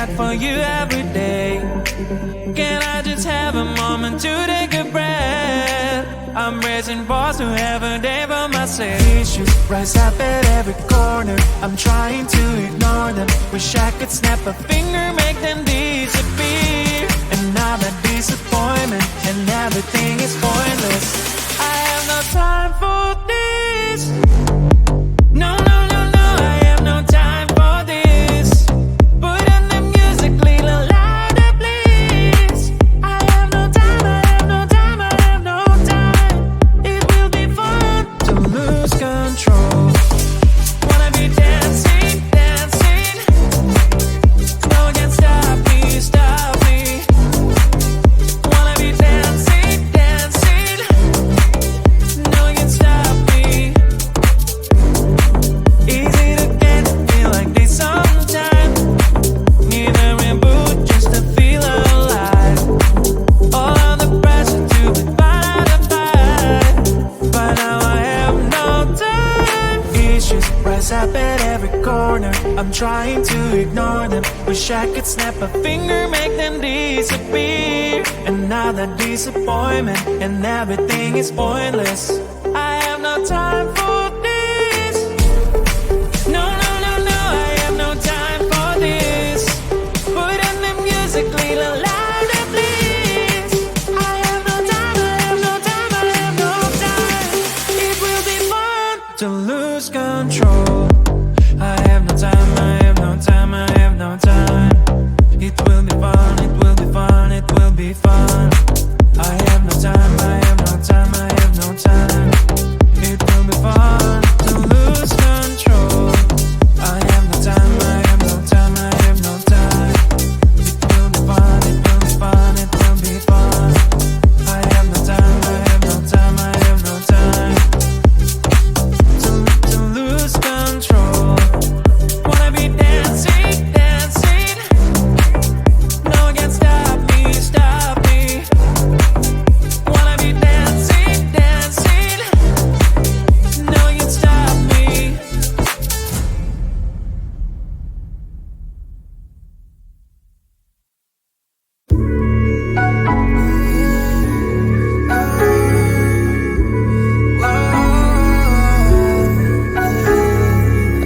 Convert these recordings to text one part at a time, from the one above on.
out for you every day. Can I just have a moment to take a breath? I'm raising balls to have a day for myself. Issues rise up at every corner. I'm trying to ignore them. Wish I could snap a finger, make them disappear. And now that disappointment and everything is pointless. I have no time for this. No, no, no, no, I have no time for this. Put on the music, little louder, please. I have no time, I have no time, I have no time. It will be fun to lose control. Wanna be dancing, dancing. No one can stop me, stop me. Wanna be dancing, dancing. No one can stop me. Easy to get to feel like this sometimes. Need a reboot just to feel alive. All of the pressure to be part of the fight. But now I have no time. Issues rise up at every corner. I'm trying to ignore them. Wish I could snap a finger, make them disappear. And now that disappointment and everything is pointless. I have no time for this. No, no, no, no, I have no time for this. Put on the music, little louder, please. I have no time, I have no time, I have no time. It will be fun to lose control. I have no time, I have no time, I have no time. It will be fun, it will be fun, it will be fun. I have no time, I have no time, I have no time. It will be fun to lose control. I have no time, I have no time, I have no time. It will be fun, it will be fun, it will be fun. I have no time, I have no time, I have no time. To lose control. Wanna be dancing, dancing. No one can stop me, stop me. Wanna be dancing, dancing. No one can stop me.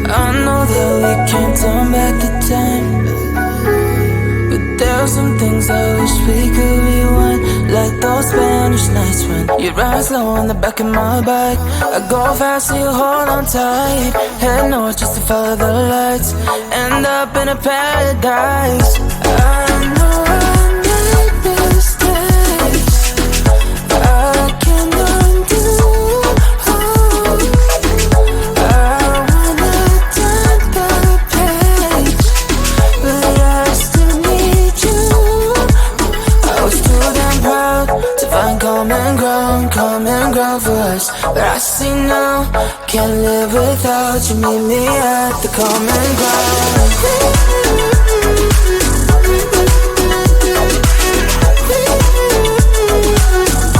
I know that we can't turn back the time, but there are some things I wish we could rewind. Like those Spanish nights when you ride slow on the back of my bike. I go fast so you hold on tight. Head north just to follow the lights. End up in a paradise. I know I made mistakes I can't undo. I wanna turn the page, but I still need you. I was too damn proud to find common ground for us. But I see now, can't live without you. Meet me at the common ground.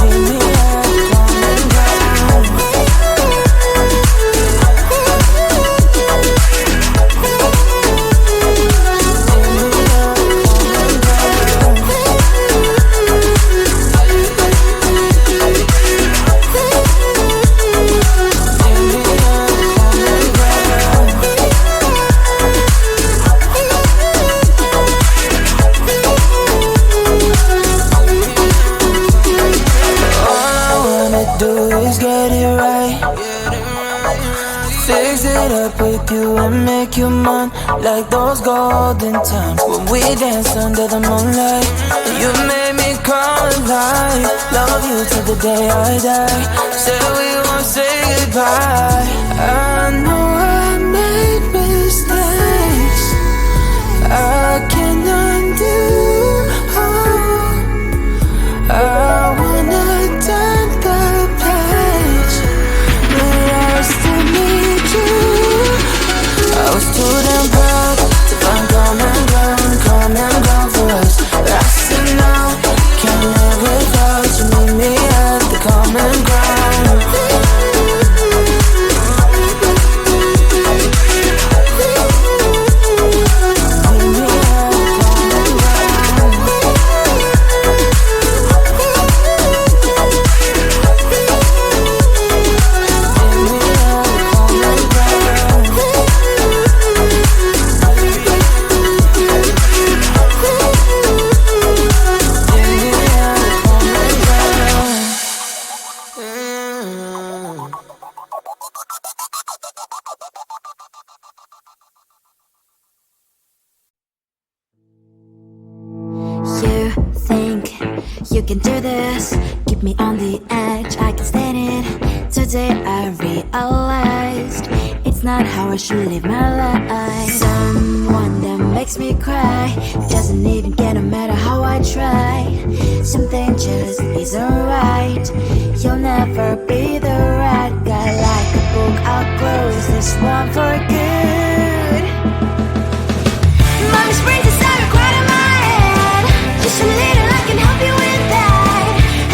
Meet me at the common ground. With you and make you mine, like those golden times when we danced under the moonlight. You made me come alive. Love you till the day I die. Said we won't say goodbye. I know I made mistakes I can't undo. I wanna turn the page, but I still need you. I was too damn proud to find common ground for us. But I see now, can't live without you. Meet me at the common ground. You can do this, keep me on the edge, I can stand it. Today I realized it's not how I should live my life. Someone that makes me cry doesn't even get no matter how I try. Something just isn't right. You'll never be the right guy. Like a book, I'll close this one for good. Mommy's brains inside are quite in my head. Just a little, I can help you with that.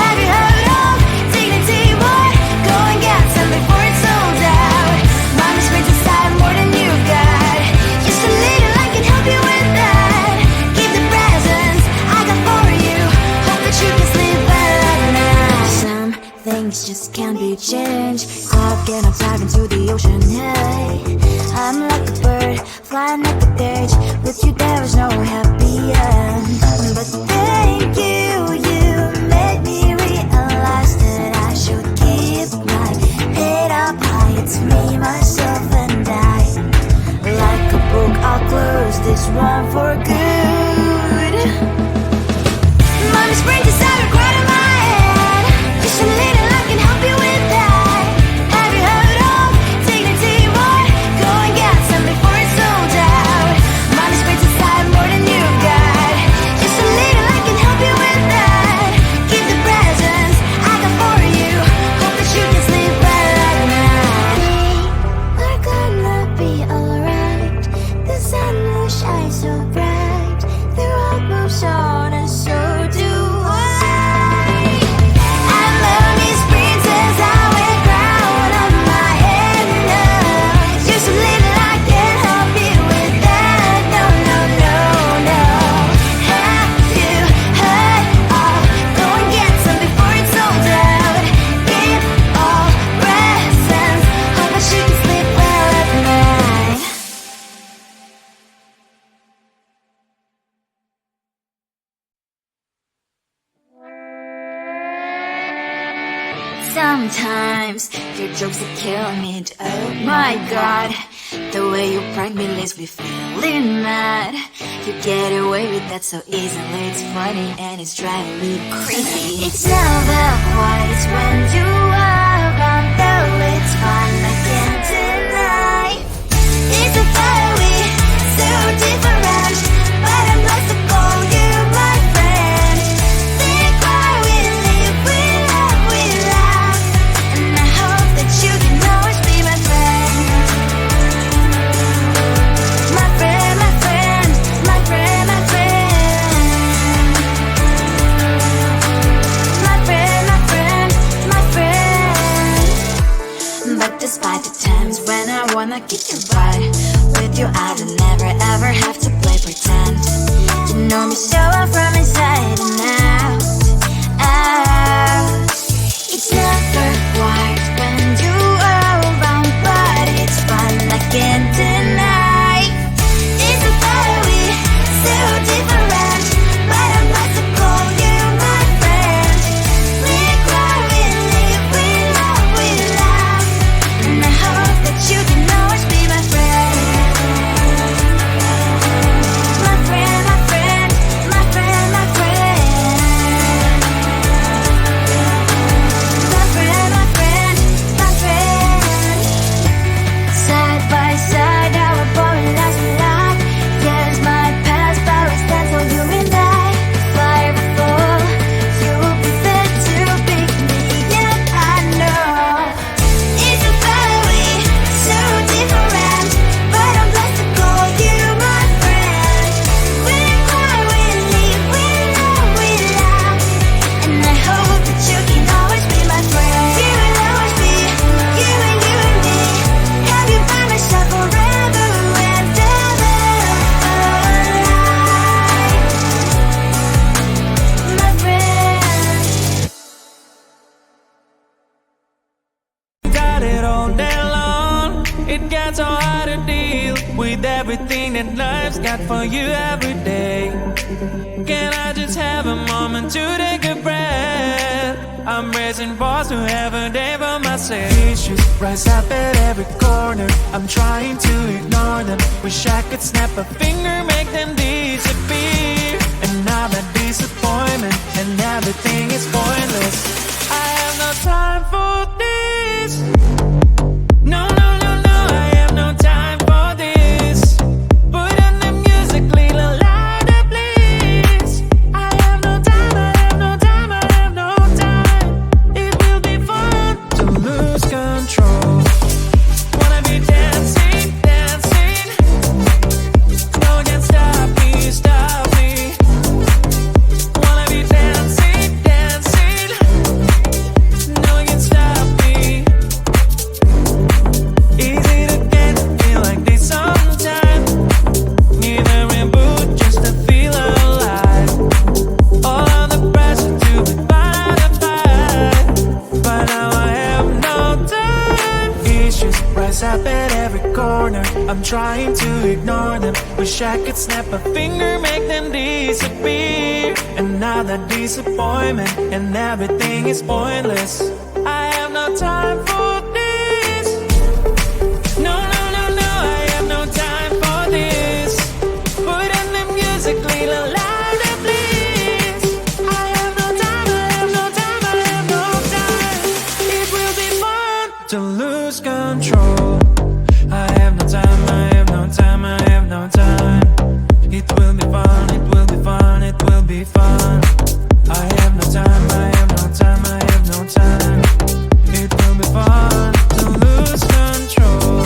Have you heard of dignity, boy? Go and get some before it's sold out. Mommy's brains inside more than you got. Just a little, I can help you with that. Keep the presents I got for you. Hope that you can sleep well at night. Some things just can't be changed. Cloud and I'm diving to the ocean, hey. I'm like a bird, flying like a cage. With you there was no happy end. But thank you, you made me realize that I should keep my head up high. It's me, myself and I. Like a book, I'll close this one for good. Mommy's brains inside are quite in my head. Just a little, I can help you with that. Have you heard of dignity, boy? Go and get some before it's sold out. Mommy's brains inside more than you got. Just a little, I can help you with that. Keep the presents I got for you. Hope that you can sleep well at night. We're gonna be alright. The sun will shine so bright. The road moves on and so do I. And mommy's princess, I will crown on my head now. Just a little, I can help you with that. No, no, no, no. Have you heard of? Go and get some before it's sold out. Give all presents. Hope that you can sleep well at night. Sometimes your jokes are killing me. Oh my god, the way you prank me leaves me feeling mad. You get away with that so easily. It's funny and it's driving me crazy. It's never quite when you are around, though it's fun, I can't deny. It's a fiery, so different, but I'm blessed to call you my friend. Think why we live, we love, we laugh, and I hope that you can always be my friend. My friend, my friend, my friend, my friend. My friend, my friend, my friend. But despite the times when I wanna kick your butt, with you I don't never ever have to play pretend. You know me so well from inside and out, out. It's never quite when you are around, but it's fun, I can't deny. It's a fiery, so different, but I'm blessed to call you my friend. We cry, we live, we love, we laugh, and I hope that you can always be my friend. My friend, my friend, my friend, my friend. My friend, my friend, my friend. Side by side, our boring lives we laugh. Yes, my past power stands for you and I. Fire before you will be there to pick me up, I know. It's a fiery, so different, but I'm blessed to call you my friend. We cry, we live, we love, we laugh, and I hope that you can always be my friend. You will always be, you and me. Have you by my side forever and ever. My friend. Got it all day long. It gets so hard to deal with everything that life's got for you every day. Can I just have a moment to take a breath? I'm raising balls to have a day for myself. Issues rise up at every corner. I'm trying to ignore them. Wish I could snap a finger, make them disappear. And now that disappointment and everything trying to ignore them. Wish I could snap a finger, make them disappear. And now that disappointment and everything is pointless. I have no time for this. No, no, no, no, I have no time for this. Put on the music, little louder, please. I have no time, I have no time, I have no time. It will be fun to lose control. I have no time, I have no time, I have no time. It will be fun, it will be fun, it will be fun. I have no time, I have no time, I have no time. It will be fun to lose control.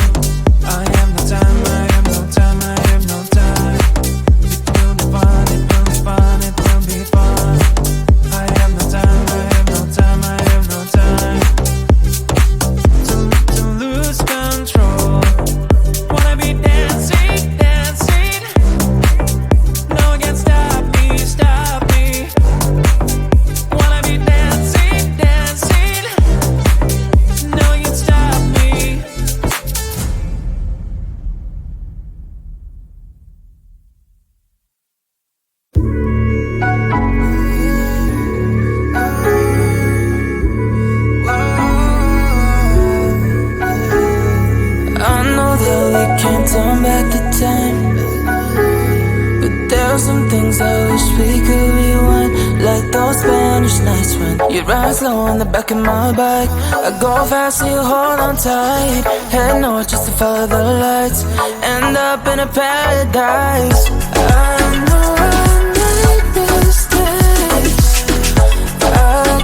I have no time, I have no time, I have no time. It will be fun, it will be fun, it will be fun. I have no time, I have no time, I have no time. To lose control. Wanna be dancing, dancing. No one can stop me, stop me. Wanna be dancing, dancing. No one can stop me. I know that we can't turn back the time, but there are some things I wish we could rewind. Like those Spanish nights when you ride slow on the back of my bike. I go fast and you hold on tight. Head north just to follow the lights. End up in a paradise. I know I made mistakes I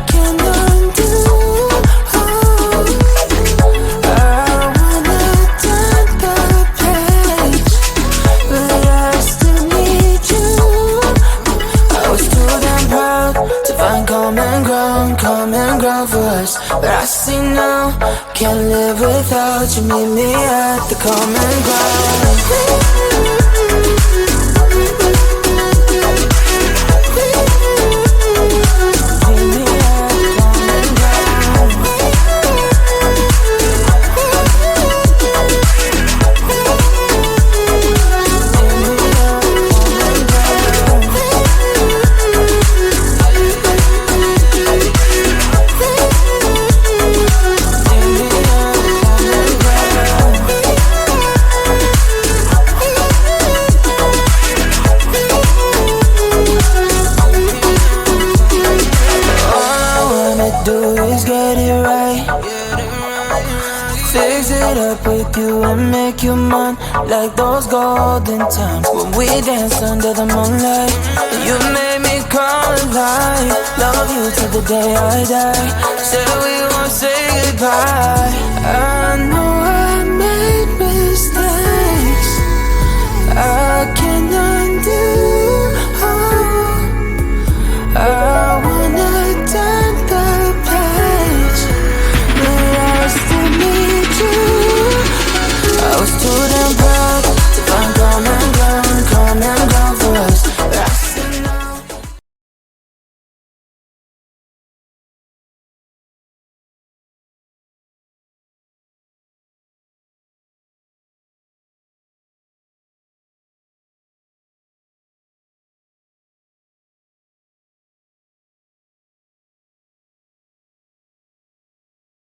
can undo. Common ground for us, but I see now, can't live without you. Meet me at the common ground. With you and make you mine, like those golden times when we danced under the moonlight. You made me come alive. Love you till the day I die. Said we won't say goodbye. I know